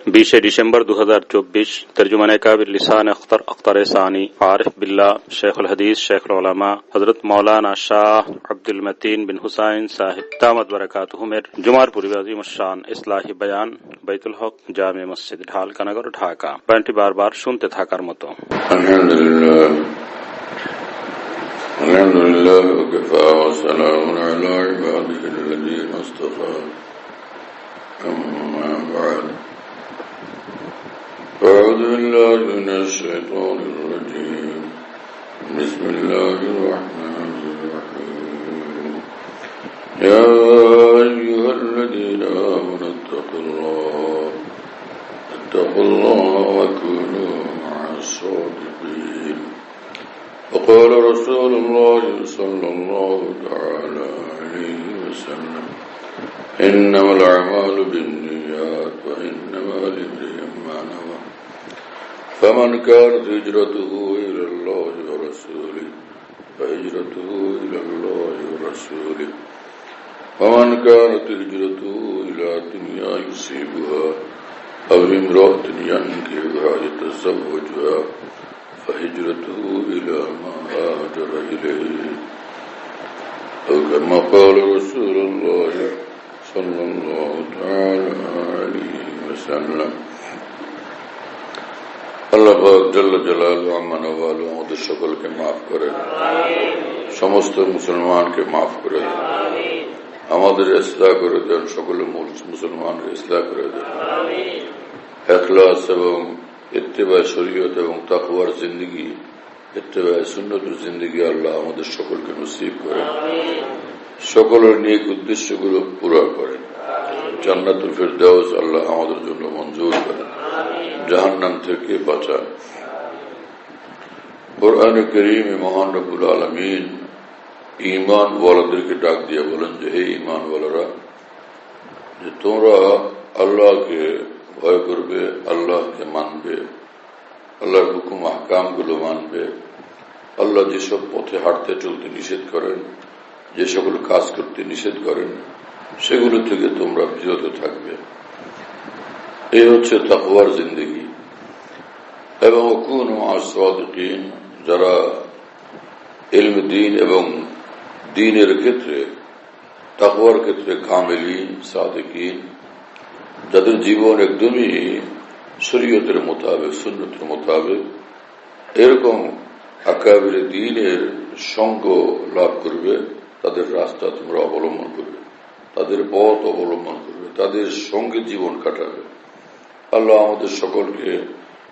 20 December 2024 तर्जुमाने काबिल लिसान अख्तर सानी आरिफ बिल्ला शेखुल हदीस शेखुल उलमा हजरत मौलाना शाह अब्दुल मतीन बिन हुसैन साहिब दामत बरकातुहुमेर जुमार पूर्व अजीम शान इस्लाही बयान बैतुल हक जामे मस्जिद ঢালকানগর ঢাকা। বয়ানটি বারবার শুনতে থাকার মতো। আলহামদুলিল্লাহ ওয়াকাফা ওয়া সালামুন আলা ইবাদিহিল্লাযীনা ইসতাফা আম্মা বা'দ। أعوذ بالله من الشيطان الرجيم. بسم الله الرحمن الرحيم. يا أيها الذين آمنوا اتقوا الله وكونوا مع الصادقين. وقال رسول الله صلى الله تعالى عليه وسلم إنما الأعمال بالنيات وإنما لامرئ ما نوى فمن كانت هجرته إلى الله ورسوله فهجرته إلى الله ورسوله ومن كانت هجرته إلى دنيا يصيبها أو امرأة ينكحها يتزوجها فهجرته إلى ما هاجر إليه أو كما قال رسول الله صلى الله تعالى عليه وسلم. আল্লাহ পাক জাল্লা জালালুহু আম্মা নাওয়ালু আমাদের সকলকে মাফ করে দেন, সমস্ত মুসলমানকে মাফ করে দেন, আমাদের ইসলাহ করে দেন, সকল মুসলমানকে ইসলাহ করে দেন, ইখলাস এবং ইত্তেবা শরীয়ত এবং তাকওয়ার জিন্দেগি, ইত্তেবা সুন্নতের জিন্দেগি আল্লাহ আমাদের সকলকে নসিব করেন, সকলের নেক উদ্দেশ্যগুলো পুরা করেন, জান্নাতুল ফিরদাউস আল্লাহ আমাদের জন্য মঞ্জুর করেন, জাহান্নাম থেকে বাঁচান। কোরআনে কারীমে মহান রব্বুল আলামিন ঈমান ওয়ালাদেরকে ডাক দিয়ে বলেন যে হে ঈমান ওয়ালারা, যে তোমরা আল্লাহকে ভয় করবে, আল্লাহকে মানবে, আল্লাহর হুকুম আহকাম গুলো মানবে, আল্লাহ যেসব পথে হাঁটতে চলতে নিষেধ করেন, যে সকল কাজ করতে নিষেধ করেন সেগুলো থেকে তোমরা বিরত থাকবে। এই হচ্ছে তাকওয়ার জিন্দেগি। এবং কুনু মা'আস-সাদিকিন, যারা ইলম দ্বীন এবং দ্বীনের ক্ষেত্রে, তাকওয়ার ক্ষেত্রে কামিলিন সাদিকিন, যাদের জীবন একদমই শরীয়তের মোতাবেক সুন্নতের মোতাবেক, এরকম আকাবিরে দ্বীনের সঙ্গ লাভ করবে, তাদের রাস্তা তোমরা অবলম্বন করবে, তাদের পথ অবলম্বন করবে, তাদের সঙ্গে জীবন কাটাবে। আল্লাহ আমাদের সকলকে,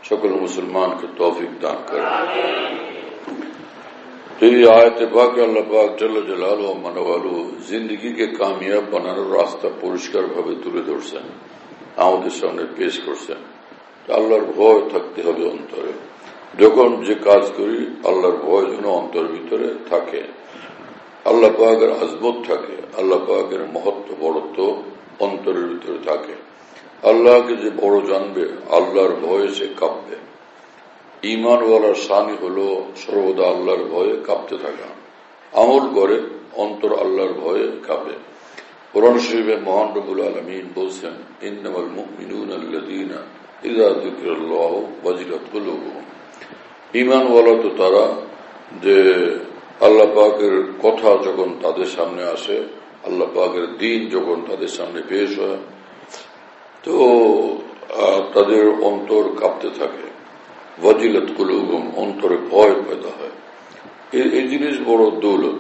সকল মুসলমানকে তৌফিক দান করেন। এই আয়াতে পাকে আল্লাহ পাক জাল্লা জালালুহু ওয়া মানওয়ালু জিন্দেগিকে কামিয়াব বানানোর রাস্তা পরিষ্কার ভাবে তুলে ধরছেন, আমাদের সামনে পেশ করছেন। আল্লাহর ভয় থাকতে হবে অন্তরে। যখন যে কাজ করি আল্লাহর ভয় যেন অন্তর ভিতরে থাকে, আল্লাহ পাকের আজমত থাকে, আল্লাহ পাকের মহত্ব বড়ত্ব অন্তরের ভিতরে থাকে। আল্লাহকে যে বড় জানবে, আল্লাহর ভয়ে সে কাঁপবে। ঈমানওয়ালার শানই হলো সর্বদা আল্লাহর ভয়ে কাঁপতে থাকা। আমল করে অন্তর আল্লাহর ভয়ে কাঁপে। কুরআন শরীফে মহান রব্বুল আলামিন বলছেন ইন্নামাল মুমিনুনা আল্লাযীনা ইযা যুকিরাল্লাহু ওয়াজিলাত কুলুবুহুম। ঈমানওয়ালা তো তারা যে আল্লাহ পাকের কথা যখন তাদের সামনে আসে, আল্লাহ পাকের দ্বীন যখন তাদের সামনে পেশ হয়, তো তাদের অন্তর কাঁপতে থাকে। ওয়াজিলাত কুলুবুহুম, অন্তরে ভয় পয়দা হয়। এই জিনিস বড় দৌলত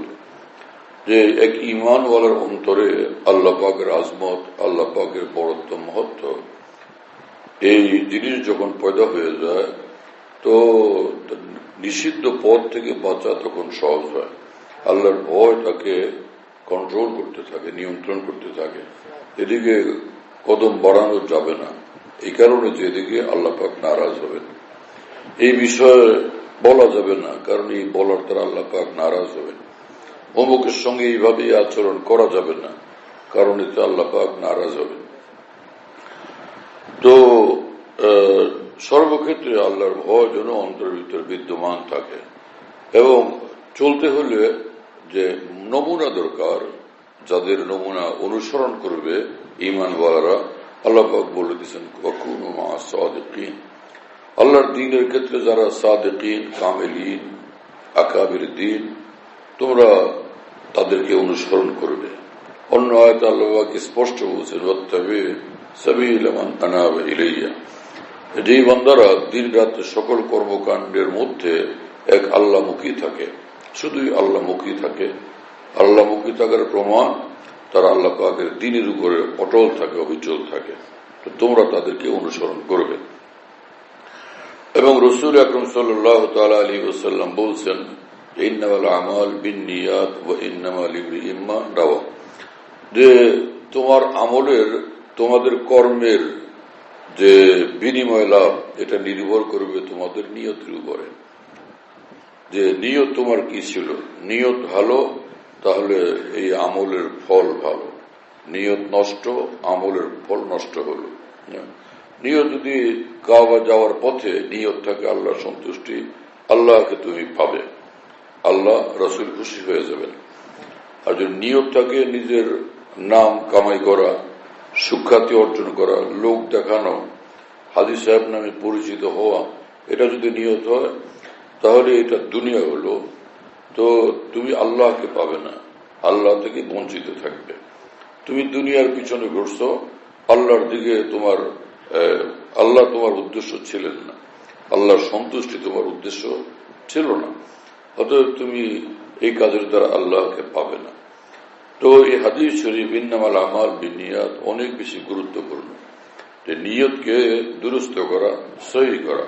যে এক ঈমানওয়ালার অন্তরে আল্লাহ পাকের আজমত, আল্লাহ পাকের বড়ত্ব মহত্ব, এই জিনিস যখন পয়দা হয়ে যায় তো নিষিদ্ধ পথ থেকে বাঁচা তখন সহজ হয়। আল্লাহর ভয় তাকে কন্ট্রোল করতে থাকে, নিয়ন্ত্রণ করতে থাকে। এদিকে কদম বাড়ানো যাবে না, এই কারণে যে এদিকে আল্লাহ পাক নারাজ হবেন এই বিষয়ে বলা যাবে না, কারণ এই বলার দ্বারা আল্লাহ পাক নারাজ হবেন। অমুকের সঙ্গে এইভাবে আচরণ করা যাবে না, কারণ এতে আল্লাহ পাক নারাজ হবেন। তো সর্বক্ষেত্রে আল্লাহর ভয় যেন অন্তরের ভিতরে বিদ্যমান থাকে। এবং চলতে হলে যে নমুনা দরকার, যাদের নমুনা অনুসরণ করবে ঈমানওয়ালারা, আল্লাহ পাক বলে দিয়েছেন ওয়াকুনু মা'আস সাদিকিন। আল্লাহর দ্বীনের ক্ষেত্রে যারা সাদিকিন, কামিলিন, আকাবির দ্বীন, তোমরা তাদেরকে অনুসরণ করবে। অন্য আয়াতে আল্লাহ পাক স্পষ্ট বলছেন ওয়াত্তাবি সাবিলা মান আনাবা ইলাইয়া। যেই বান্দারা দিন রাত্রে সকল কর্মকাণ্ডের মধ্যে এক আল্লাহমুখী থাকে, শুধুই আল্লাহমুখী থাকে, আল্লাহমুখী থাকার প্রমাণ তারা আল্লাহ পাকের দ্বীনের উপরে অটল থাকে, অবিচল থাকে। তো তোমরা তাদেরকে অনুসরণ করবে। এবং রাসূল আকরাম সাল্লাল্লাহু তাআলা আলাইহি ওয়াসাল্লাম বলছেন ইন্নামাল আমাল বিন্নিয়াত ওয়া ইন্নামা লিমরিইম মা নাওয়া, যে তোমার আমলের, তোমাদের কর্মের যে বিনিময় লাভ, এটা নির্ভর করবে তোমাদের নিয়তের উপরে। যে নিয়ত তোমার কি ছিল, নিয়ত ভালো তাহলে এই আমলের ফল ভালো, নিয়ত নষ্ট আমলের ফল নষ্ট হলো। নিয়ত যদি কাবা যাওয়ার পথে নিয়ত থাকে আল্লাহ সন্তুষ্টি, আল্লাহকে তুমি পাবে, আল্লাহ রাসূল খুশি হয়ে যাবেন। আর যদি নিয়ত থাকে নিজের নাম কামাই করা, সুখ্যাতি অর্জন করা, লোক দেখানো, হাজী সাহেব নামে পরিচিত হওয়া, এটা যদি নিয়ত হয় তাহলে এটা দুনিয়া হলো, তো তুমি আল্লাহকে পাবে না, আল্লাহ থেকে বঞ্চিত থাকবে। তুমি দুনিয়ার পিছনে ঘুরছো, আল্লাহর দিকে তোমার আল্লাহ তোমার উদ্দেশ্য ছিলেন না, আল্লাহর সন্তুষ্টি তোমার উদ্দেশ্য ছিল না, অতএব তুমি এই কাজের দ্বারা আল্লাহকে পাবে না। তো এই হাদিস শরীফ ইন্নামাল আমাল বিন্নিয়াত অনেক বেশি গুরুত্বপূর্ণ, যে নিয়তকে দুরুস্ত করা, সহি করা,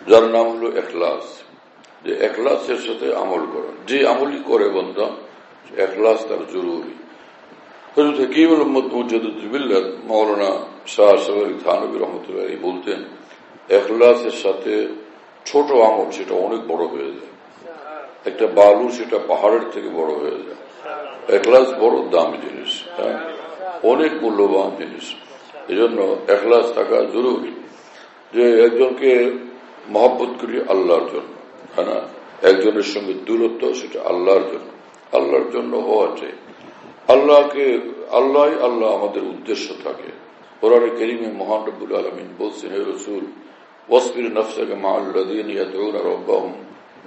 যার নাম হলো ইখলাস। যে ইখলাসের সাথে আমল করা, যে আমলই করে বান্দা ইখলাস তার জরুরি। হযরত হাকিমুল উম্মত মুজাদ্দিদুল মিল্লাত মাওলানা শাহ সওয়ারি থানভী রাহমাতুল্লাহ আলাইহি বলতেন, ইখলাসের সাথে ছোট আমল সেটা অনেক বড় হয়ে যায়, একটা বালু সেটা পাহাড়ের থেকে বড় হয়ে যায়। ইখলাস বড় দামি জিনিস, অনেক মূল্যবান জিনিস। এজন্য ইখলাস থাকা জরুরি। যে একজনকে মহব্বত করি আল্লাহর জন্য, হ্যাঁ না, একজনের সঙ্গে দূরত্ব সেটা আল্লাহর জন্য, আল্লাহর জন্য হওয়া চাই। আল্লাহ আমাদের উদ্দেশ্য থাকে। কোরআনে কারীমে মহান রব্বুল আলামিন বলছেন, হে রাসূল ওয়াসবির নাফসাকা মা'আল্লাযীনা ইয়াদউনা রাব্বাহুম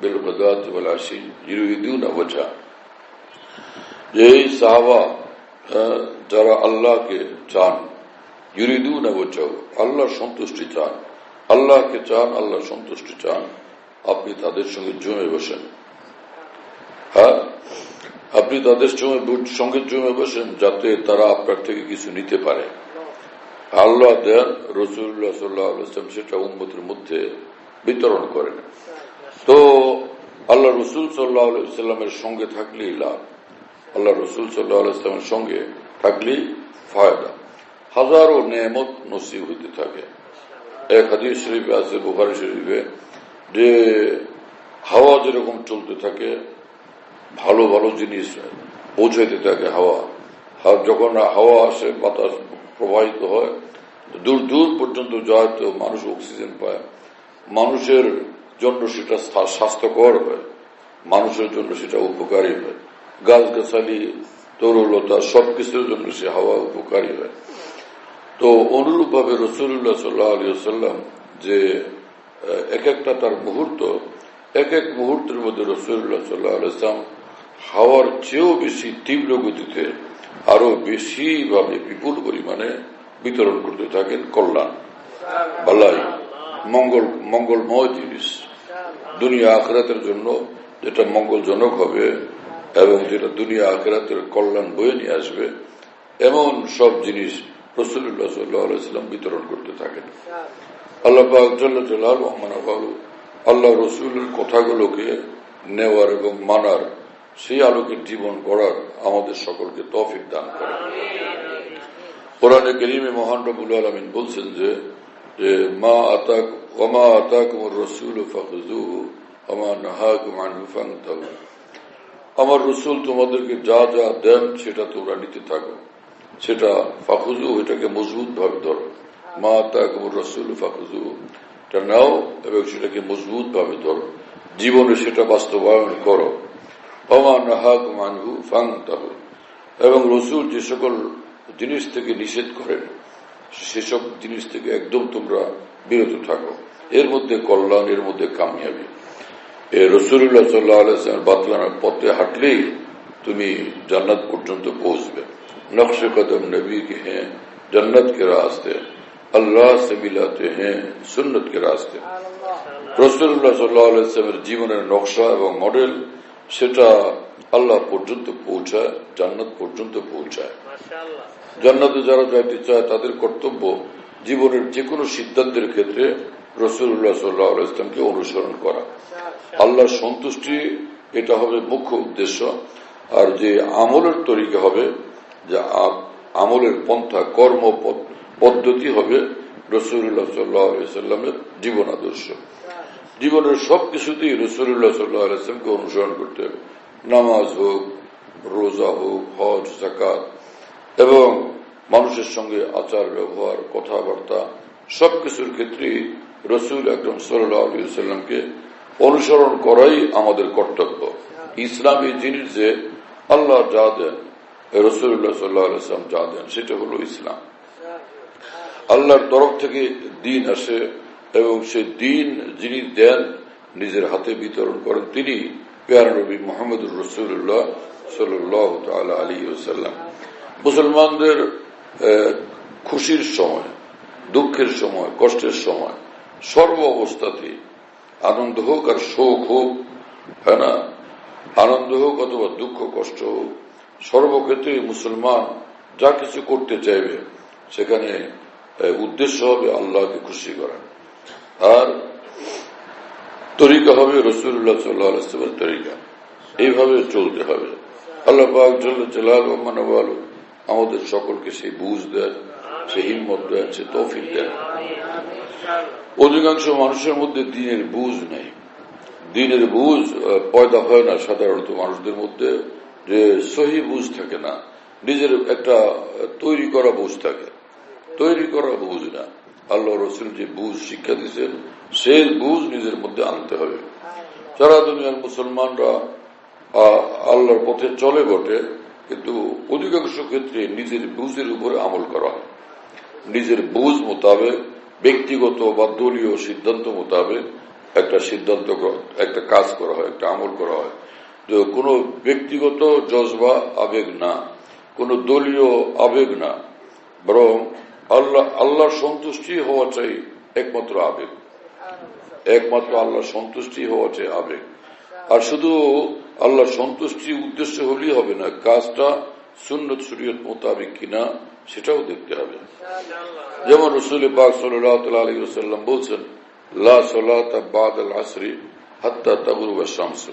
বিল গাদাতি ওয়াল আশি ইউরিদুনা ওয়াজহা। যে সাহাবা যারা আল্লাহকে চান, ইউরিদুনা ওয়াজহা, আল্লাহর সন্তুষ্টি চান, আল্লাহকে চান, আল্লাহর সন্তুষ্টি চান, আপনি তাদের সঙ্গে জমে বসেন। হ্যাঁ, আপনি তাদের সঙ্গে জমে বসেন যাতে তারা আপনার থেকে কিছু নিতে পারে। আল্লাহ দেন, রাসূলুল্লাহ সাল্লাল্লাহু আলাইহি ওয়াসাল্লাম সেটা উম্মতের মধ্যে বিতরণ করেন। তো আল্লাহ রাসূল সাল্লাল্লাহু আলাইহি ওয়াসাল্লামের সঙ্গে থাকলেই লাভ, আল্লাহ রাসূল সাল্লাল্লাহু আলাইহি ওয়াসাল্লামের সঙ্গে থাকলেই ফায়দা, হাজারো নেয়ামত নসিব হইতে থাকে। এক হাদিস শরীফে আছে, বুখারী শরীফে, যে হাওয়া যেরকম চলতে থাকে, ভালো ভালো জিনিস পৌঁছাইতে থাকে হাওয়া, যখন হাওয়া আসে বাতাস প্রবাহিত হয় দূর দূর পর্যন্ত যায়, তো মানুষ অক্সিজেন পায়, মানুষের জন্য সেটা স্বাস্থ্যকর হয়, মানুষের জন্য সেটা উপকারী হয়, গাছগাছালি তরুলতা সবকিছুর জন্য সে হাওয়া উপকারী হয়। তো অনুরূপ ভাবে রাসূলুল্লাহ সাল্লাল্লাহু আলাইহি ওয়াসাল্লাম যে এক একটা তার মুহূর্ত, এক এক মুহূর্তের মধ্যে রাসূলুল্লাহ সাল্লাল্লাহু আলাইহি ওয়াসাল্লাম হাওয়ার চেয়েও বেশি তীব্র গতিতে, আরো বেশি ভাবে বিপুল পরিমাণে বিতরণ করতে থাকেন কল্যাণ, বালাই, মঙ্গলময় জিনিস, দুনিয়া আখিরাতের জন্য যেটা মঙ্গলজনক হবে এবং যেটা দুনিয়া আখিরাতের কল্যাণ বয়ে নিয়ে আসবে, এমন সব জিনিস রাসূলুল্লাহ সাল্লাল্লাহু আলাইহি ওয়াসাল্লাম বিতরণ করতে থাকেন। আল্লাহ পাক জাল্লা জালালুহু আল্লাহ রাসূলের কথাগুলোকে নেওয়ার এবং মানার, সেই আলোকের জীবন গড়ার আমাদের সকলকে তৌফিক দান করেন। কোরআনে কারীমে মহান রব্বুল আলামিন বলছেন যে মা আতাকুমুর রাসূলু ফাখুযুহু ওয়া মা নাহাকুম আনহু ফান্তাহু। আমার রাসূল তোমাদেরকে যা যা দেন সেটা তোমরা নিতে থাকো, সেটা ফাখুযুহু, এটাকে মজবুত ভাবে ধরো। মা আতাকুমুর রাসূলু ফাখুযুহু, এটা নাও এবং সেটাকে মজবুত ভাবে ধরো, জীবনে সেটা বাস্তবায়ন করো। ওয়া মা নাহাকুম আনহু ফান্তাহু, এবং রাসূল যে সকল জিনিস থেকে নিষেধ করেন সেসব জিনিস থেকে একদম তোমরা বিরত থাকো। এর মধ্যে কল্যাণ, এর মধ্যে কামিয়াবি। রাসূলুল্লাহ সাল্লাল্লাহু আলাইহি ওয়াসাল্লাম বাতলানোর পথে হাঁটলেই তুমি জান্নাত পর্যন্ত পৌঁছবে। নকশে কদম নবী के हैं जन्नत के रास्ते, अल्लाह से मिलाते हैं सुन्नत के रास्ते। রাসূলুল্লাহ সাল্লাল্লাহু আলাইহি ওয়াসাল্লামের জীবনের নকশা এবং মডেল সেটা আল্লাহ পর্যন্ত পৌঁছায়, জান্নাত পর্যন্ত পৌঁছায়। জান্নাতে যারা যাইতে চায় তাদের কর্তব্য জীবনের যে কোনো সিদ্ধান্তের ক্ষেত্রে রাসূলুল্লাহ সাল্লাল্লাহু আলাইহি ওয়াসাল্লামকে অনুসরণ করা। আল্লাহর সন্তুষ্টি এটা হবে মুখ্য উদ্দেশ্য। আর যে আমলের তরিকা হবে, যে আমলের পন্থা, কর্ম পদ্ধতি হবে রাসূলুল্লাহ সাল্লাল্লাহু আলাইহি ওয়াসাল্লামের জীবন আদর্শ। জীবনের সবকিছুতেই রাসূলুল্লাহ সাল্লাল্লাহু আলাইহি ওয়াসাল্লামকে অনুসরণ করতে হবে। নামাজ হোক, রোজা হোক, হজ, যাকাত এবং মানুষের সঙ্গে আচার ব্যবহার, কথাবার্তা সবকিছুর ক্ষেত্রে রাসূল আকরাম সাল্লাল্লাহু আলাইহি ওয়াসাল্লামকে অনুসরণ করাই আমাদের কর্তব্য। ইসলামী জিনিস যে আল্লাহ যা দেন, রাসূলুল্লাহ সাল্লাল্লাহু আলাইহি ওয়াসাল্লাম যা দেন সেটা হলো ইসলাম। আল্লাহর তরফ থেকে দিন আসে এবং সেই দিন যিনি দেন, নিজের হাতে বিতরণ করেন, তিনি প্যারা নবী মুহাম্মদুর রাসূলুল্লাহ সাল্লাল্লাহু তাআলা আলাইহি ওয়াসাল্লাম। মুসলমানদের খুশির সময়, দুঃখের সময়, কষ্টের সময়, সর্ব অবস্থাতেই আনন্দ হোক আর শোক হোক, হ্যাঁ না, আনন্দ হোক অথবা দুঃখ কষ্ট হোক, সর্বক্ষেত্রে মুসলমান যা কিছু করতে চাইবে সেখানে উদ্দেশ্য হবে আল্লাহকে খুশি করা। আর তরিকা হবে রাসূলুল্লাহ সাল্লাল্লাহু আলাইহি ওয়াসাল্লামের তরিকা। এইভাবে চলতে হবে। আল্লাহ পাক জাল্লা জালালুহু ওয়া মানওয়ালু আমাদের সকলকে সেই বুঝ দেন, সেই হিম্মত দেন, সেই তৌফিক দেন। অধিকাংশ মানুষের মধ্যে দ্বীনের বুঝ নেই। দ্বীনের বুঝ পয়দা হয় না সাধারণত মানুষদের মধ্যে, যে সহি বুঝ থাকে না, নিজের একটা তৈরি করা বুঝ থাকে। তৈরি করা বুঝ না, আল্লাহ রাসূল যে বুঝ শিক্ষা দিয়েছেন সেই বুঝ নিজের মধ্যে আনতে হবে। সারা দুনিয়ার মুসলমানরা আল্লাহর পথে চলে বটে, কিন্তু অধিকাংশ ক্ষেত্রে নিজের বুঝের উপরে আমল করা হয়। নিজের বুঝ মোতাবেক, ব্যক্তিগত বা দলীয় সিদ্ধান্ত মোতাবেক একটা সিদ্ধান্ত, একটা কাজ করা হয়, একটা আমল করা হয়। কোনো ব্যক্তিগত জজবা, আবেগ না, কোনো দলীয় আবেগ না, বরং আল্লাহর সন্তুষ্টি হওয়া চাই একমাত্র আবেগ। একমাত্র আল্লাহর সন্তুষ্টি হওয়া চাই আবেগ। আর শুধু আল্লাহর সন্তুষ্টি উদ্দেশ্য হলেই হবে না, কাজটা সুন্নত শরীয়ত মোতাবেক কিনা সেটাও দেখতে হবে। যেমন রাসূল পাক সাল্লাল্লাহু আলাইহি ওয়াসাল্লাম বলছেন, লা সালাতা বাদাল আসরি হাত্তা তাগরুবা শামস,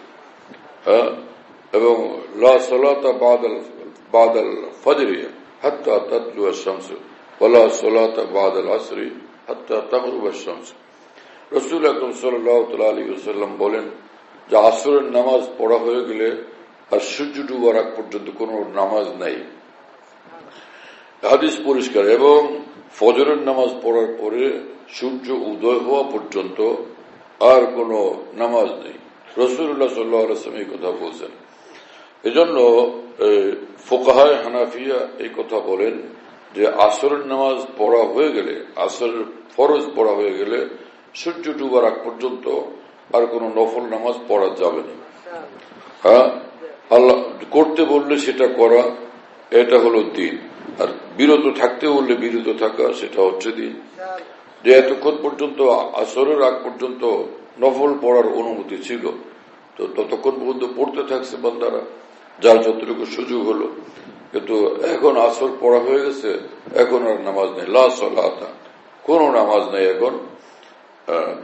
এবং লা সালাতা বাদাল ফজরি হাত্তা তাতলুয়া শামস, ওয়ালা সালাতা বাদাল আসরি হাত্তা তাগরুবা শামস। রাসূল আকরাম সাল্লাল্লাহু আলাইহি ওয়াসাল্লাম বলেন যে আসরের নামাজ পড়া হয়ে গেলে আর সূর্য ডুবার আগ পর্যন্ত কোন নামাজ নাই। হাদিস পরিষ্কার। এবং ফজরের নামাজ পড়ার পরে সূর্য উদয় হওয়া পর্যন্ত আর কোন নামাজ নেই। রাসূলুল্লাহ সাল্লাল্লাহু আলাইহি ওয়াসাল্লাম এই কথা বলছেন। এজন্য ফুকাহায়ে হানাফিয়া এই কথা বলেন যে আসরের নামাজ পড়া হয়ে গেলে, আসরের ফরজ পড়া হয়ে গেলে সূর্য ডুবার আগ পর্যন্ত আর কোন নফল নামাজ পড়া যাবে না। হ্যাঁ, আল্লাহ করতে বললে সেটা করা, এটা হলো দিন। আর বিরত থাকতে বললে বিরত থাকা, সেটা হচ্ছে দিন। যে এতক্ষণ পর্যন্ত আসরের আগ পর্যন্ত নফল পড়ার অনুমতি ছিল, তো ততক্ষণ পর্যন্ত পড়তে থাকছে বান্দারা, যার যতটুকু সুযোগ হলো। কিন্তু এখন আসর পড়া হয়ে গেছে, এখন আর নামাজ নেই। লা সালাতা, কোন নামাজ নেই এখন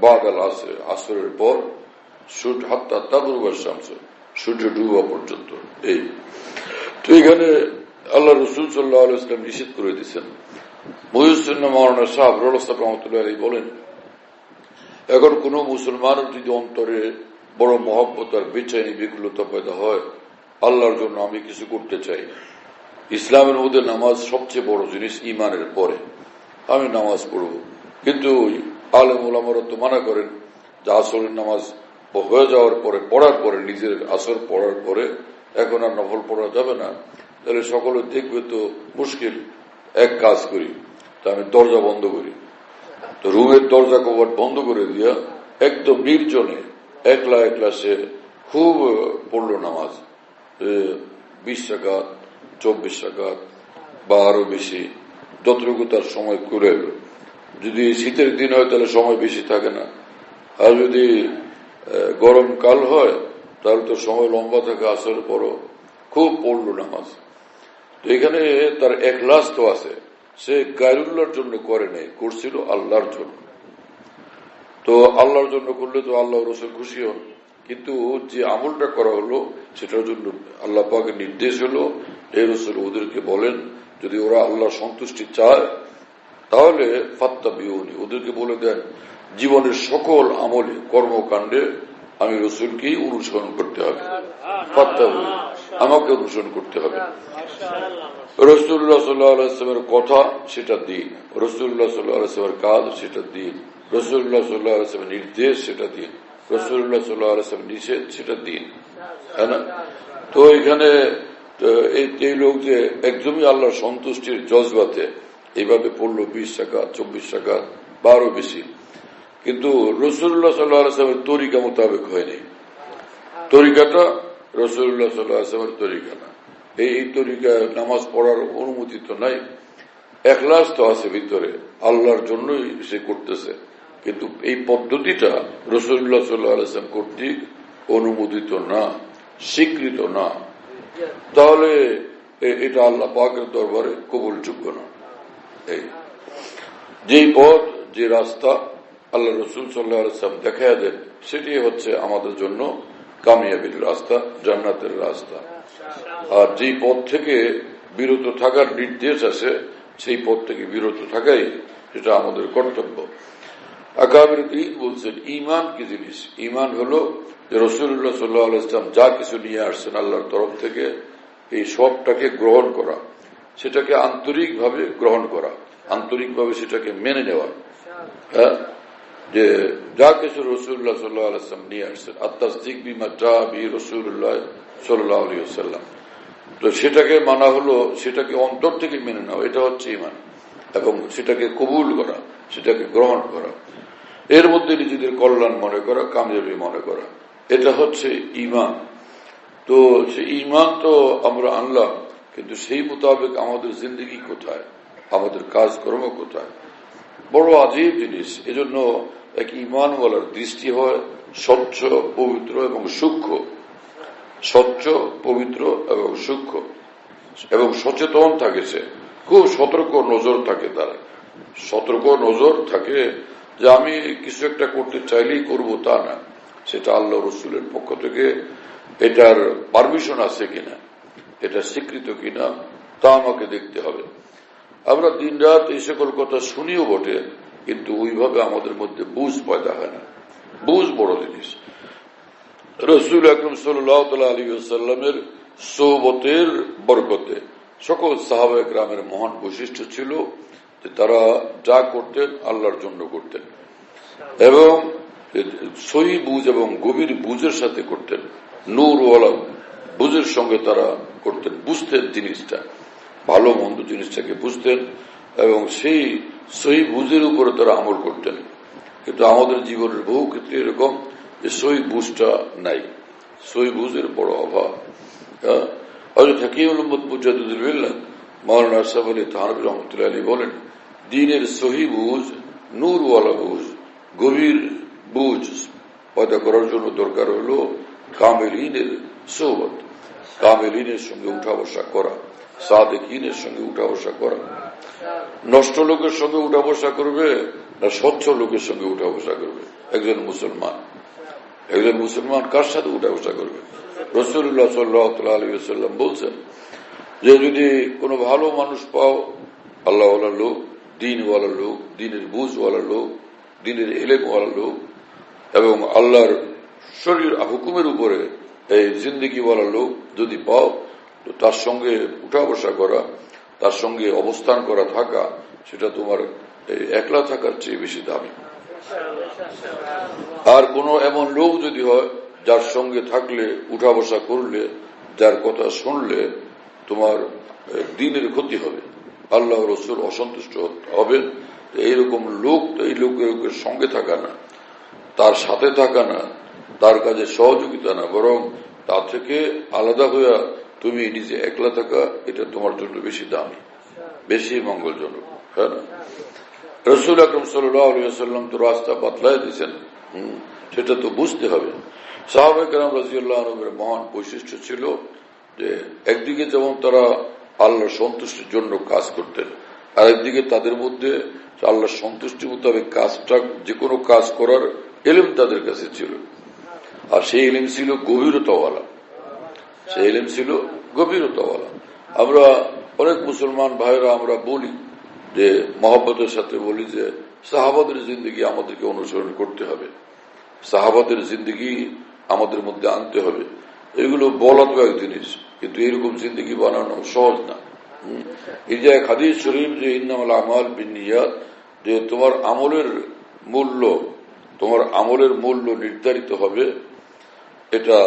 বাদাল আসরে, আসরের পর সূর্য হাত্তা তাগরুবা শামস, সূর্য ডুবা পর্যন্ত। এই তো এখানে আল্লাহ রাসূল সাল্লাল্লাহু আলাইহি ওয়াসাল্লাম নিষেধ করে দিয়েছেন। মুহসিন মাওলানা সাহেব রহমাতুল্লাহি আলাইহি বলেন, এখন কোন মুসলমানের যদি অন্তরে বড় মহব্বত আর বেচৈনি বিকলতা পয়দা হয়, আল্লাহর জন্য আমি কিছু করতে চাই, ইসলামের মধ্যে নামাজ সবচেয়ে বড় জিনিস, ইমানের পরে আমি নামাজ পড়ব, কিন্তু আলেম ওলামারা তো মানা করেন যে আসরের নামাজ হয়ে যাওয়ার পরে, পড়ার পরে, নিজের আসর পড়ার পরে এখন আর নফল পড়া যাবে না। তাহলে সকলে দেখবে তো মুশকিল। এক কাজ করি, তা আমি দরজা বন্ধ করি। তো রুমের দরজা কবাট বন্ধ করে দিয়া একদম নির্জনে একলা একলা সে খুব পড়লো নামাজ, 20 রাকাত, 24 রাকাত বা আরো বেশি, যতটুকু তার সময় করে এলো। যদি শীতের দিন হয় তাহলে সময় বেশি থাকে না, আর যদি গরমকাল হয় তাহলে তো সময় লম্বা থাকে। আসর পরও খুব পড়লো নামাজ। তো এখানে তার ইখলাস তো আছে, সে গায়রুল্লাহর জন্য করে নাই, করছিল আল্লাহর জন্য। তো আল্লাহর জন্য করলে তো আল্লাহ রসুল খুশি হন, কিন্তু যে আমলটা করা হলো সেটার জন্য আল্লাহ পাকের নির্দেশ হলো, এই রসুল ওদেরকে বলেন যদি ওরা আল্লাহর সন্তুষ্টি চায় তাহলে ফাত্তাবিউনি, ওদেরকে বলে দেন জীবনের সকল আমলে কর্মকাণ্ডে আমি রসুলকেই অনুসরণ করতে হবে, ফাত্তাবিউনি, আমাকে অনুসরণ করতে হবে। রাসূলুল্লাহ সাল্লাল্লাহু আলাইহি ওয়াসাল্লামের কথা সেটা দিন, রাসূলুল্লাহ সাল্লাল্লাহু আলাইহি ওয়াসাল্লামের কাজ সেটা দিন, রাসূলুল্লাহ সাল্লাল্লাহু আলাইহি ওয়াসাল্লামের নির্দেশ সেটা দিন, রাসূলুল্লাহ সাল্লাল্লাহু আলাইহি ওয়াসাল্লামের নিষেধ সেটা দিন, তাই না? তো এখানে এই লোক যে একদমই আল্লাহর সন্তুষ্টির জজবাতে এইভাবে পড়লো 20 রাকাত, 24 রাকাত বা আরো বেশি, কিন্তু রাসূলুল্লাহ সাল্লাল্লাহু আলাইহি ওয়াসাল্লামের তরিকা মোতাবেক হয়নি। তরিকাটা রাসূলুল্লাহ সাল্লাল্লাহু আলাইহি ওয়াসাল্লামের তরিকা না, এই তরিকা নামাজ পড়ার অনুমতি তো নাই। ইখলাস তো আছে ভিতরে, আল্লাহর জন্যই সে করতেছে, কিন্তু এই পদ্ধতিটা রাসূলুল্লাহ সাল্লাল্লাহু আলাইহি ওয়াসাল্লাম কর্তৃক অনুমোদিত না, স্বীকৃত না, তাহলে এটা আল্লাহ পাকের দরবারে কবুলযোগ্য না। এই যেই পথ, যে রাস্তা আল্লাহ রসুল সাল্লাল্লাহু আলাইহি ওয়াসাল্লাম দেখায়া দেন, সেটি হচ্ছে আমাদের জন্য কামিয়াবির রাস্তা, জান্নাতের রাস্তা। আর যেই পথ থেকে বিরত থাকার নির্দেশ আছে সেই পথ থেকে বিরত থাকাই সেটা আমাদের কর্তব্য। আকাবির বলছেন ঈমান কি জিনিস? ঈমান হলো যে রাসূলুল্লাহ সাল্লাল্লাহু আলাইহি ওয়াসাল্লাম যা কিছু নিয়ে আসছেন আল্লাহর তরফ থেকে, এই সবটাকে গ্রহণ করা, সেটাকে আন্তরিকভাবে গ্রহণ করা, আন্তরিকভাবে সেটাকে মেনে নেওয়া। হ্যাঁ, যে যা কিছু রাসূলুল্লাহ সাল্লাল্লাহু আলাইহি ওয়াসাল্লাম নিয়ে আসছেন, আত-তাসদীক বিমা জাআ বিহি রাসূলুল্লাহ সাল্লাল্লাহু আলাইহি ওয়াসাল্লাম, তো সেটাকে মানা হলো, সেটাকে অন্তর থেকে মেনে নেওয়া, এটা হচ্ছে ঈমান, এবং সেটাকে কবুল করা, সেটাকে গ্রহণ করা, এর মধ্যে নিজেদের কল্যাণ মনে করা, কামিয়াবি মনে করা, এটা হচ্ছে ঈমান। তো সেই ঈমান তো আমরা আনলাম, কিন্তু সেই মোতাবেক আমাদের জিন্দেগি কোথায়, আমাদের কাজকর্ম কোথায়? বড় আজীব জিনিস। এজন্য এক ঈমানওয়ালার দৃষ্টি হয় স্বচ্ছ, পবিত্র এবং সূক্ষ্ম, স্বচ্ছ, পবিত্র এবং সূক্ষ্ম, এবং সচেতন থাকে, সে খুব সতর্ক নজর থাকে, তার সতর্ক নজর থাকে যে আমি কিছু একটা করতে চাইলেই করব তা না, সেটা আল্লাহ রসুলের পক্ষ থেকে এটার পারমিশন আছে কিনা, এটা স্বীকৃত কিনা, তা আমাকে দেখতে হবে। আমরা দিন রাত এই সকল কথা শুনিও বটে, কিন্তু ওইভাবে আমাদের মধ্যে বুঝ পয়দা হয় না। বুঝ বড় জিনিস। রাসূল আকরাম সাল্লাল্লাহু আলাইহি ওয়াসাল্লামের সোহবতের বরকতে সকল সাহাবায়ে কেরামের মহান বৈশিষ্ট্য ছিল যে তারা যা করতেন আল্লাহর জন্য করতেন, এবং সহি বুঝ এবং গভীর বুঝের সাথে করতেন, নূরওয়ালা বুঝের সঙ্গে তারা করতেন, বুঝতেন জিনিসটা, ভালো মন্দ জিনিসটাকে বুঝতেন, এবং সেই সহি বুঝের উপরে তারা আমল করতেন। কিন্তু আমাদের জীবনের বহু ক্ষেত্রে এরকম যে সহি বুঝটা নাই, সহি বুঝের বড় অভাব। হযরত হাকিমুল উম্মত মুজাদ্দিদুল মিল্লাত মাওলানা আশরাফ আলী থানভী রহমাতুল্লাহ আলাইহি বলেন, দ্বীনের সহি বুঝ, নূরওয়ালা বুঝ, গভীর বুঝ পয়দা করার জন্য দরকার হলো কামেলিনের সোহবত, কামেলিনের সঙ্গে উঠা বসা করা, সাদেকিনের সঙ্গে উঠা বসা করা। নষ্ট লোকের সঙ্গে উঠা বসা করবে না স্বচ্ছ লোকের সঙ্গে উঠা বসা করবে? একজন মুসলমান কার সাথে উঠা বসা করবে? রাসূলুল্লাহ সাল্লাল্লাহু আলাইহি ওয়াসাল্লাম বলছেন যে যদি কোনো ভালো মানুষ পাও, আল্লাহওয়ালা লোক, দ্বীনওয়ালা লোক, দ্বীনের বুঝওয়ালা লোক, দ্বীনের ইলমওয়ালা লোক, এবং আল্লাহর শরীর হুকুমের উপরে এই জিন্দেগিওয়ালা লোক যদি পাও, তো তার সঙ্গে উঠা বসা করা, তার সঙ্গে অবস্থান করা, থাকা, সেটা তোমার একলা থাকার চেয়ে বেশি দামি। আর কোন এমন লোক যদি হয় যার সঙ্গে থাকলে, উঠা বসা করলে, যার কথা শুনলে তোমার দ্বীনের ক্ষতি হবে, আল্লাহ রসুল অসন্তুষ্ট হবেন। এইরকম লোক, এই লোকের সঙ্গে থাকা না, তার সাথে থাকা না, তার কাজে সহযোগিতা না, বরং তা থেকে আলাদা হইয়া তুমি নিজে একলা থাকা, এটা তোমার জন্য বেশি দামি, বেশি মঙ্গলজনক। হ্যাঁ না? রসুল আকরম সাল্লাম তো রাস্তা বাতলায় দিয়েছেন, সেটা তো বুঝতে হবে। সাহাবায়ে কেরাম রাদিয়াল্লাহু আনহুর মহান বৈশিষ্ট্য ছিল যে একদিকে যেমন তারা আল্লাহর সন্তুষ্টির জন্য কাজ করতেন, আর একদিকে তাদের মধ্যে আল্লাহর সন্তুষ্টি মোতাবেক কাজটা, যে কোনো কাজ করার ইলম তাদের কাছে ছিল, আর সেই ইলম ছিল গভীরতাওয়ালা, সেই ইলম ছিল গভীরতাওয়ালা। আমরা অনেক মুসলমান ভাইরা আমরা বলি যে মহব্বতের সাথে বলি যে সাহাবাদের জিন্দগি আমাদেরকে অনুসরণ করতে হবে, সাহাবাদের জিন্দগি আমাদের মধ্যে আনতে হবে। এগুলো বলা তো এক জিনিস, কিন্তু এরকম জিন্দগি বানানো সহজ না। এই যে এক হাদিস শরীফ যে ইন্নামাল আমাল বিন্নিয়াত, যে তোমার আমলের মূল্য নির্ধারিত হবে এটা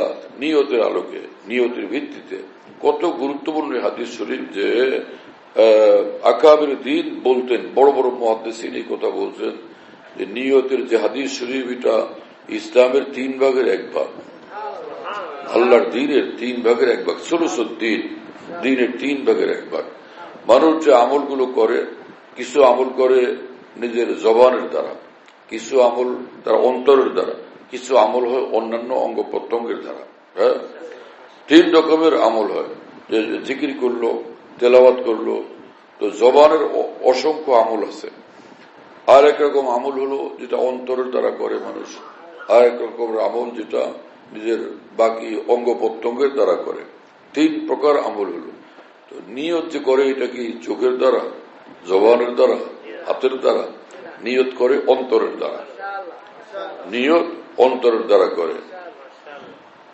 নিয়তের আলোকে, নিয়তের ভিত্তিতে। কত গুরুত্বপূর্ণ হাদিস শরীফ যে আকাবের দিন বলতেন, বড় বড় মুহাদ্দিসিন এই কথা বলছেন যে নিয়তের যে হাদিস শরীফ, এটা ইসলামের 3 ভাগের 1 ভাগ, আল্লাহর দ্বীনের 3 ভাগের 1 ভাগ, সুলুসুদ্দীন, দ্বীনের 3 ভাগের 1 ভাগ। মানুষ যে আমলগুলো করে, কিছু আমল করে নিজের জবানের দ্বারা, কিছু আমল তার অন্তরের দ্বারা, কিছু আমল হয় অন্যান্য অঙ্গ প্রত্যঙ্গের দ্বারা। হ্যাঁ, 3 রকমের আমল হয়। যে জিকির করলো, তেলাওয়াত করলো, তো জবানের অসংখ্য আমল আছে। আর এক রকম আমল হলো যেটা অন্তরের দ্বারা করে মানুষ, আর এক রকমের আমল যেটা নিজের বাকি অঙ্গ প্রত্যঙ্গের দ্বারা করে। 3 প্রকার আমল হলো। তো নিয়ত যে করে, এটা কি চোখের দ্বারা, জবানের দ্বারা, হাতের দ্বারা? নিয়ত করে অন্তরের দ্বারা, নিয়ত অন্তরের দ্বারা করে।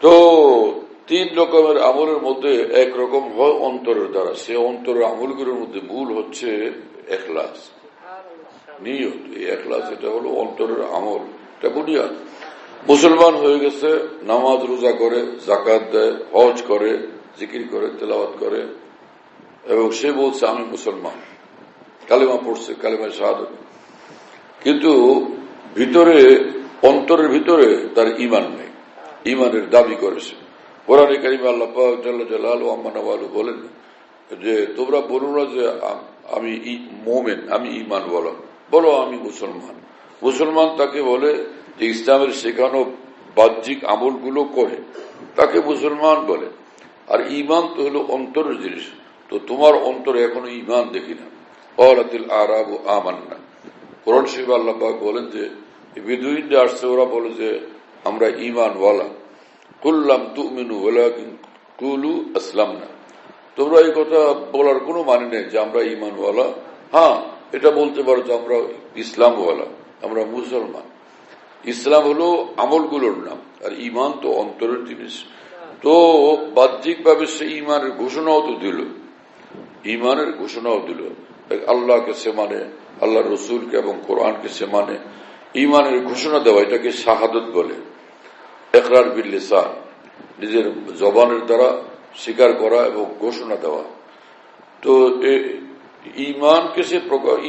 তো 3 রকমের আমলের মধ্যে এক রকম হয় অন্তরের দ্বারা। সে অন্তরের আমলগুলোর মধ্যে মূল হচ্ছে ইখলাস, নিয়ত। এই ইখলাস, এটা হলো অন্তরের আমল, এটা বুনিয়াদ। মুসলমান হয়ে গেছে, নামাজ রোজা করে, যাকাত দেয়, হজ করে, জিকির করে, তেলাওয়াত করে, এবং সে বলছে আমি মুসলমান, কালেমা পড়ছে, কালেমা শাহাদাত, কিন্তু ভিতরে, অন্তরের ভিতরে তার ঈমান নেই, ঈমানের দাবি করেছে। কোরআনে কারিমে আল্লাহ পাক জাল্লা জালালুহু আম্মা নাওয়ালু বলেন যে তোমরা বলো না যে আমি মুমিন, আমি ঈমান, বলো আমি মুসলমান। মুসলমান তাকে বলে যে ইসলামের শেখানো বাহ্যিক আমলগুলো করে, তাকে মুসলমান বলে। আর ঈমান তো হলো অন্তরের জিনিস। তো তোমার অন্তরে এখনো ঈমান দেখি না। ক্বালাতিল আরাবু আমান্না, কোরআন শরীফে আল্লাহ পাক বলেন যে বিদুইনরা আসছে, ওরা বলে যে আমরা ঈমানওয়ালা। কুল লাম তুমিনু ওয়ালাকিন কুলু আসলামনা, তোমরা এই কথা বলার কোনো মানে নেই যে আমরা ঈমানওয়ালা। হ্যাঁ, এটা বলতে পারো যে আমরা ইসলামওয়ালা, আমরা মুসলমান। ইসলাম হলো আমলগুলোর নাম, আর ঈমান তো অন্তরের জিনিস। তো বাহ্যিকভাবে সে ঈমানের ঘোষণাও তো দিল, ঈমানের ঘোষণাও দিল। আল্লাহকে সে মানে, আল্লাহ রসুলকে এবং কোরআনকে সে মানে। ঈমানের ঘোষণা দেওয়া, এটাকে শাহাদত বলে। ইকরার বিল লিসান, নিজের জবানের দ্বারা স্বীকার করা এবং ঘোষণা দেওয়া। তো ঈমানকে সে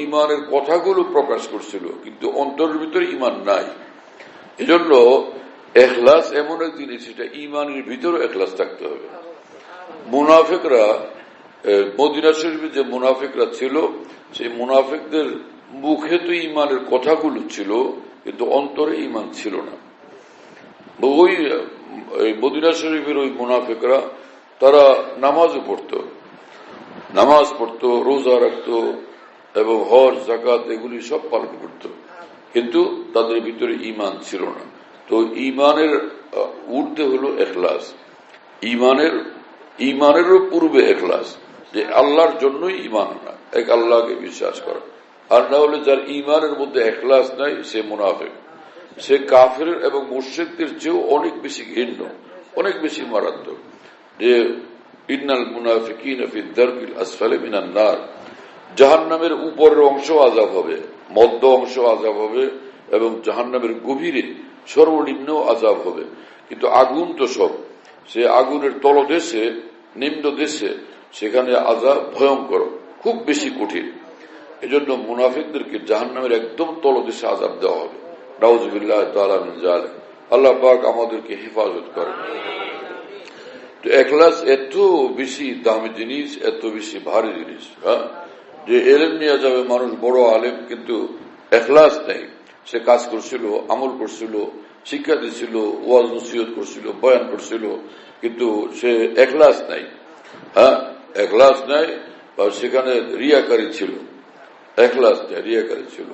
ঈমানের কথাগুলো প্রকাশ করছিল, কিন্তু অন্তরের ভিতরে ঈমান নাই। এজন্য ইখলাস এমন এক জিনিস, এটা ঈমানের ভিতরে ইখলাস থাকতে হবে। মুনাফিকরা, মদিনা শরীফে যে মুনাফিকরা ছিল, সেই মুনাফিকদের মুখে তো ঈমানের কথাগুলো ছিল, কিন্তু অন্তরে ঈমান ছিল না। ওই মদিনা শরীফের ওই মুনাফিকরা, তারা নামাজও পড়তো, রোজা রাখতো, এবং হজ যাকাত এগুলি সব পালন করত, কিন্তু তাদের ভিতরে ঈমান ছিল না। তো ঈমানের ঊর্ধ্বে হলো ইখলাস, ঈমানেরও পূর্বে ইখলাস, যে আল্লাহর জন্যই ঈমান আনা, এক আল্লাহকে বিশ্বাস করা। আর না হলে যার ঈমানের মধ্যে ইখলাস নাই, সে মুনাফিক, সে কাফের এবং মুশরিকদের চেয়েও অনেক বেশি ঘৃণ্য, অনেক বেশি মারাত্মক। যে ইন্নাল মুনাফিকিনা ফি দারকিল আসফালি মিনান নার, জাহান্নামের উপরের অংশ আযাব হবে, মধ্য অংশ আযাব হবে, এবং জাহান্নামের গভীরে সর্বনিম্ন আযাব হবে। কিন্তু আগুন তো সব, সে আগুনের তলদেশে, নিম্ন দেশে, সেখানে আযাব ভয়ঙ্কর, খুব বেশি কঠিন। এজন্য মুনাফিকদেরকে জাহান্নামের একদম তলদেশে আযাব দেওয়া হবে। নাউযুবিল্লাহ তাআলা মিন যালিক। আল্লাহ পাক আমাদেরকে হেফাজত করেন। তো এখলাস এত বেশি দামি জিনিস, এত বেশি ভারী জিনিস, যে এলেম নিয়ে যাবে মানুষ বড় আলেম, কিন্তু এখলাস নেই। সে কাজ করছিল, আমল করছিল, শিক্ষা দিচ্ছিল, ওয়াজ নসিহত করছিল, বয়ান করছিল, কিন্তু সে এখলাস নাই। এখলাস নাই, বা সেখানে রিয়াকারী ছিল। এখলাস নেই, রিয়াকারী ছিল।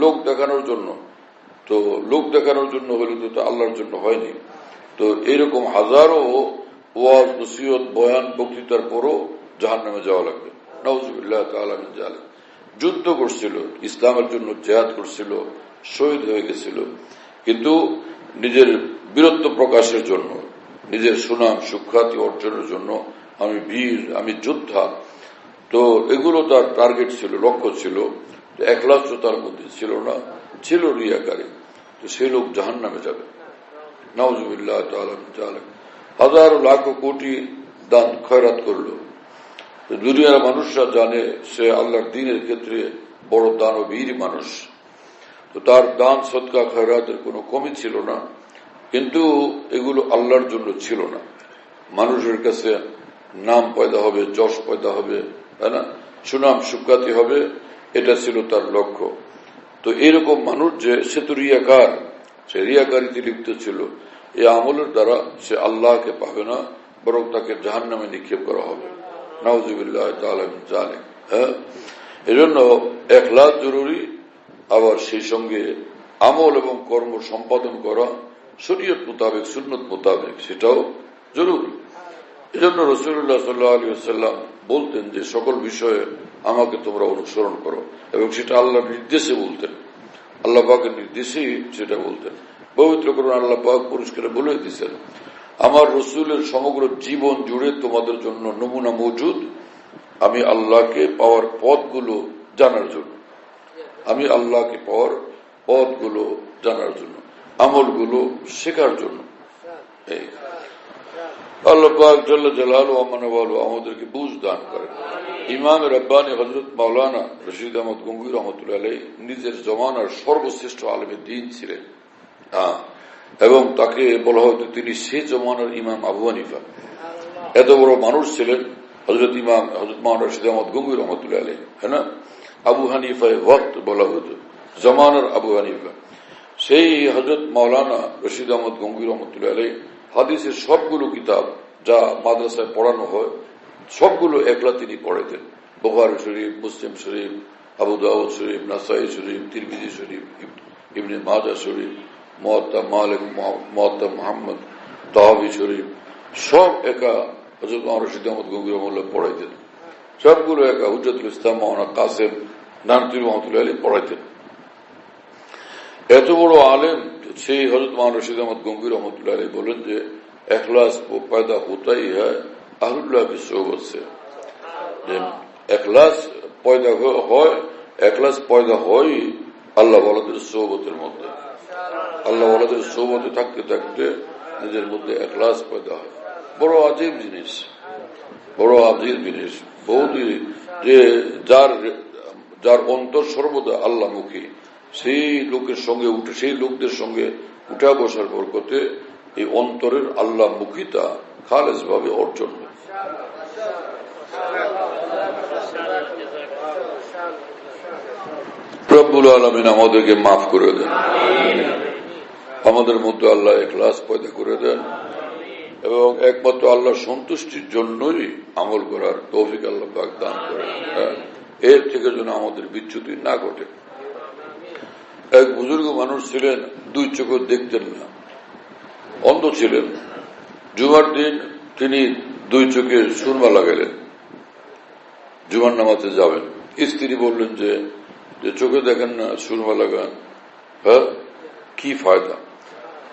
লোক দেখানোর জন্য। তো লোক দেখানোর জন্য হলে তো আল্লাহর জন্য হয়নি। তো এইরকম হাজারো ওয়াজ নসিহত বয়ান বক্তৃতার পরও জাহান্নামে যাওয়া লাগবে। নাউযুবিল্লাহ তাআলা মিন যালিক। যুদ্ধ করছিল, ইসলামের জন্য জিহাদ করছিল, শহীদ হয়ে গেছিল, কিন্তু নিজের বীরত্ব প্রকাশের জন্য, নিজের সুনাম সুখ্যাতি অর্জনের জন্য, আমি বীর, আমি যোদ্ধা, তো এগুলো তার টার্গেট ছিল, লক্ষ্য ছিল। এখলাস তো তার মধ্যে ছিল না, ছিল রিয়াকারী। তো সেই লোক জাহান্নামে যাবে। নাউযুবিল্লাহ তাআলা মিন যালিক। হাজারো লাখ কোটি দান খয়রাত করলো, দুনিয়ার মানুষরা জানে সে আল্লাহর দ্বীনের ক্ষেত্রে বড় দানবীর মানুষ। তো তার দান সদকা খয়রাতের কোনো কমি ছিল না, কিন্তু এগুলো আল্লাহর জন্য ছিল না। মানুষের কাছে নাম পয়দা হবে, যশ পয়দা হবে, তাই না, সুনাম সুখ্যাতি হবে, এটা ছিল তার লক্ষ্য। তো এরকম মানুষ যে সে তো রিয়াকার, সে রিয়াকারিতে লিপ্ত ছিল, এই আমলের দ্বারা সে আল্লাহকে পাবে না, বরং তাকে জাহান্নামে নিক্ষেপ করা হবে। নাউযুবিল্লাহ তাআলা মিন যালিক। এজন্য ইখলাস জরুরি, আবার সেই সঙ্গে আমল এবং কর্ম সম্পাদন করা শরীয়ত মোতাবেক, সুন্নত মোতাবেক, সেটাও জরুরি। এজন্য রাসূলুল্লাহ সাল্লাল্লাহু আলাইহি ওয়াসাল্লাম বলতেন যে সকল বিষয়ে আমাকে তোমরা অনুসরণ করো, এবং সেটা আল্লাহর নির্দেশে বলতেন, আল্লাহ পাকের নির্দেশেই সেটা বলতেন। পবিত্র কোরআন আল্লাহ পাক পরিষ্কার বলে দিয়েছেন, আমার রসুলের সমগ্র জীবন জুড়ে তোমাদের জন্য নমুনা মজুদ, আমি আল্লাহকে পাওয়ার পথগুলো জানার জন্য, আমি আল্লাহকে পাওয়ার পথগুলো জানার জন্য, আমলগুলো শেখার জন্য। আল্লাহ পাক জাল্লা জালালুহু ওয়া মানওয়ালু আমাদেরকে বুঝ দান করেন। ইমাম রব্বানী হযরত মাওলানা রশিদ আহমদ গঙ্গুই রহমতুল্লাহ আলাইহি নিজের জমানার সর্বশ্রেষ্ঠ আলেমে দ্বীন ছিলেন, এবং তাকে বলা হতো তিনি সে জমানার ইমাম আবু হানিফা। এত বড় মানুষ ছিলেন হযরত মাওলানা রশিদ আহমদ গঙ্গুই রহমতুল্লাহ আলাইহি, হ্যাঁ না, আবু হানিফায় ওয়াক্ত বলা হতো, জমানার আবু হানিফা। সেই হযরত মাওলানা রশিদ আহমদ গঙ্গুই রহমতুল্লাহ আলাইহি হাদিসের সবগুলো কিতাব যা মাদ্রাসায় পড়ানো হয় সবগুলো একলা তিনি পড়াইতেন। বুখারী শরীফ, মুসলিম শরীফ, আবু দাউদ শরীফ, নাসাই শরীফ, তিরমিজি শরীফ, ইবনে মাজাহ শরীফ, মুওয়াত্তা মালিক, মুওয়াত্তা মুহাম্মদ, তাহাবী শরীফ, সব একা হযরত মাওলানা রশিদ আহমদ গঙ্গুই রহমাতুল্লাহ পড়াইতেন। সবগুলো একা হুজ্জাতুল ইসলাম মাওলানা কাসেম নানতুবি রহমাতুল্লাহ আলাইহি পড়াইতেন। এত বড় আলেম সেই হযরত মাওলানা রশিদ আহমদ গঙ্গুই রহমাতুল্লাহ আলাইহি বলেন যে इखलास वो पैदा होता ही है अहलुल्लाह की सोबत से। इखलास पैदा হয় আল্লাহ ওয়ালাদের সোবতের মধ্যে। আল্লাহ ওয়ালাদের সোবতে থাকতে থাকতে নিজের মধ্যে ইখলাস পয়দা হয়। বড় আজীব জিনিস, বড় আজীব জিনিস। বহুতই যে যার অন্তর সর্বদা আল্লাহমুখী, সেই লোকের সঙ্গে উঠে, সেই লোকদের সঙ্গে উঠা বসার বরকতে এই অন্তরের আল্লাহ মুখিতা খালেস ভাবে অর্জন হয়। রব্বুল আলামিন আমাদেরকে মাফ করে দেন, আমাদের মধ্যে আল্লাহ ইখলাস পয়দা করে দেন, এবং একমাত্র আল্লাহ সন্তুষ্টির জন্যই আমল করার তৌফিক আল্লাহ পাক দান করেন। এর থেকে যেন আমাদের বিচ্যুতি না ঘটে। এক বুজুর্গ মানুষ ছিলেন, দুই চোখে দেখতেন না, অন্ধ ছিলেন। জুমার দিন তিনি দুই চোখে সুরমা লাগালেন, জুমার নামাজে যাবেন। স্ত্রী বললেন যে চোখে দেখেন না, সুরমা লাগান, হ্যাঁ কি ফায়দা?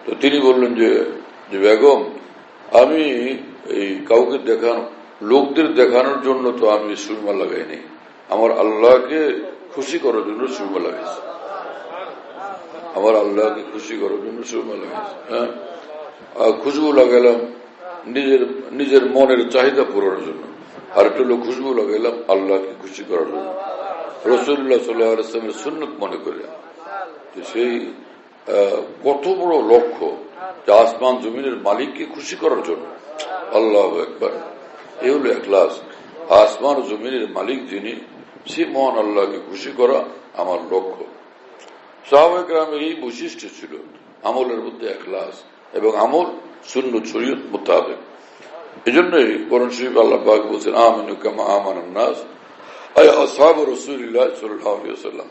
তো তিনি বললেন যে বেগম, আমি এই কাউকে দেখানো, লোকদের দেখানোর জন্য তো আমি সুরমা লাগাইনি, আমার আল্লাহকে খুশি করার জন্য সুরমা লাগাইছি, আমার আল্লাহকে খুশি করার জন্য সুরমা লাগাইছি। হ্যাঁ, খুশবু লাগালাম নিজের মনের চাহিদা পূরণের জন্য, আর একটা হলো খুশবু লাগাইলাম আল্লাহকে খুশি করার জন্য, রাসূলুল্লাহ সাল্লাল্লাহু আলাইহি ওয়াসাল্লামের সুন্নত মনে করে। সেই কত বড় লক্ষ্য যে আসমান জমিনের মালিককে খুশি করার জন্য। আল্লাহু আকবার। এই হলো ইখলাস। আসমান ও জমিনের মালিক যিনি, সে মহান আল্লাহকে খুশি করা আমার লক্ষ্য। সাহাবায়ে কেরামের এই বৈশিষ্ট্য ছিল, আমলের মধ্যে ইখলাস এবং আমল সুন্নাত শরীয়ত মোতাবেক। এজন্যই কোরআন শরীফ আল্লাহ পাক বলেছেন, আমিনু কামা আমানান নাস, আই আসহাবু রাসূলিল্লাহ সাল্লাল্লাহু আলাইহি ওয়াসাল্লাম।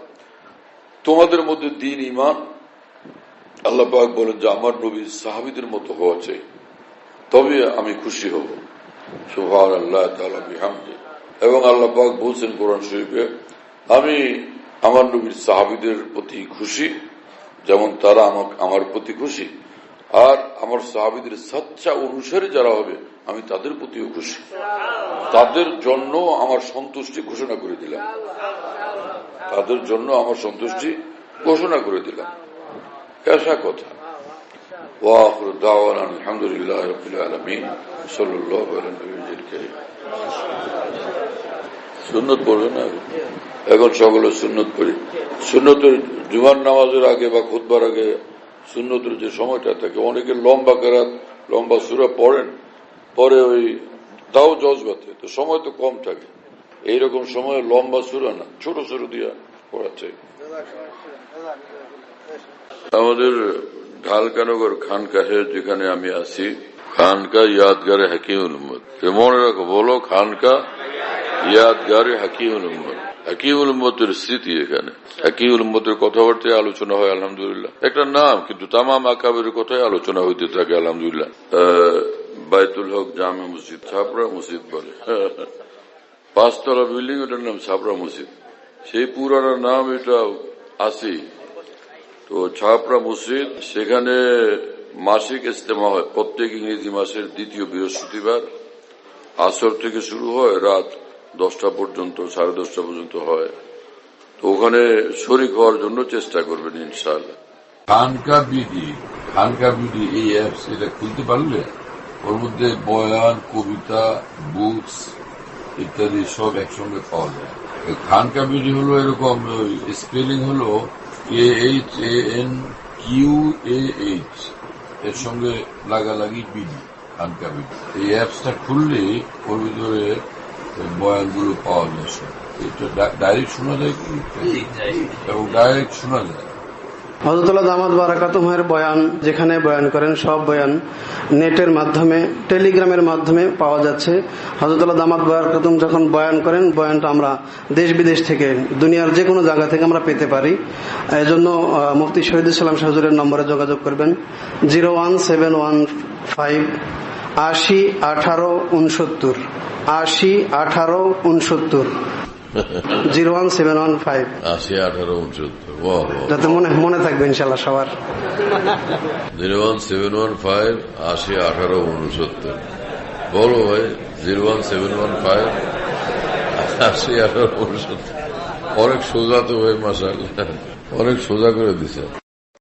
তোমাদের মধ্যে দ্বীন ঈমান, আল্লাহ পাক বলেন যে আমার নবীর সাহাবীদের মতো হওয়া চাই, তবে আমি খুশি হব। সুবহানাল্লাহ তাআলা বিহামদি। এবং আল্লাহ পাক বলেছেন কোরআন শরীফে, আমি আমার নবীর সাহাবীদের প্রতি খুশি যেমন তারা আমার প্রতি খুশি, আর আমার সাহাবীদের সচ্চা অনুসারী যারা হবে আমি তাদের প্রতিও খুশি। তাদের জন্য আমার সন্তুষ্টি ঘোষণা করে দিলাম, তাদের জন্য আমার সন্তুষ্টি ঘোষণা করে দিলাম। কেসা কথা। ওয়াখিরু দাওয়ানা আলহামদুলিল্লাহি রাব্বিল আলামিন সাল্লাল্লাহু আলা নবিয়্যিল কারীম। সুন্নত পড়বে না এখন? সকলে সুন্নত পড়ি। সুন্নতের জুমার নামাজের আগে বা খুতবার আগে সুন্নতের যে সময়টা থাকে, অনেকে লম্বা কেরাত লম্বা সূরা পড়েন, পরে ওই দাও জজবাতে, তো সময় তো কম থাকে। এইরকম সময় লম্বা সূরা না, ছোট ছোট দিয়া পড়াচ্ছে। আমাদের ঢালকানগর খানকাহে যেখানে আমি আছি, খানকা ইয়াদগারে হাকিমুল উম্মত, মনে রাখো, বলো খানকা ইয়াদগারে হাকিমুল উম্মত। হাকিমুল উম্মতের স্মৃতি এখানে, হাকিমুল উম্মতের কথাবার্তায় আলোচনা হয় আলহামদুলিল্লাহ। একটা নাম, কিন্তু তামাম আকাবের কথাই আলোচনা হইতে থাকে আলহামদুলিল্লাহ। বাইতুল হক জামে মসজিদ, ছাপড়া মসজিদ বলে, 5 তলা বিল্ডিং, ওটার নাম ছাপড়া মসজিদ। সেই পুরানো নাম এটা আসি তো ছাপড়া মসজিদ। সেখানে মাসিক ইজতেমা হয় প্রত্যেক ইংরেজি মাসের দ্বিতীয় বৃহস্পতিবার। আসর থেকে শুরু হয়, রাত 10টা পর্যন্ত, 10:30 পর্যন্ত হয়। তো ওখানে শরীক হওয়ার জন্য চেষ্টা করবেন ইনশাআল্লাহ। খানকা বিডি এই অ্যাপস, এটা খুলতে পারলে ওর মধ্যে বয়ান, কবিতা, বুকস ইত্যাদি সব একসঙ্গে পাওয়া যায়। খানকা বিডি হলো এরকম, স্পেলিং হলো KHANQAH, এর সঙ্গে লাগালাগি বিডি, খানকা বিডি। এই অ্যাপসটা খুললে ওর ভিতরে বয়ানগুলো পাওয়া যায়। এটা ডাইরেক্ট শোনা যায় কি, এবং ডাইরেক্ট শোনা যায়। হযরতুল্লাহ দামাত বারাকাতুহুর বয়ান, যেখানে বয়ান করেন, সব বয়ান নেটের মাধ্যমে, টেলিগ্রামের মাধ্যমে পাওয়া যাচ্ছে। হযরতুল্লাহ দামাত বারাকাতুহু যখন বয়ান করেন, বয়ানটা আমরা দেশ বিদেশ থেকে, দুনিয়ার যে কোনো জায়গা থেকে আমরা পেতে পারি। এজন্য মুফতি শহীদুল ইসলাম হুজুরের নম্বরে যোগাযোগ করবেন, 01715 80 18 69, 80 18 69, 01715 80 18 69, যাতে মনে থাকবে ইনশাল্লাহ সবার। 01715 80 18 69। বলো ভাই, 01715 80 18 69। অনেক সোজা তো ভাই, মাশাআল্লাহ, অনেক সোজা করে দিছে।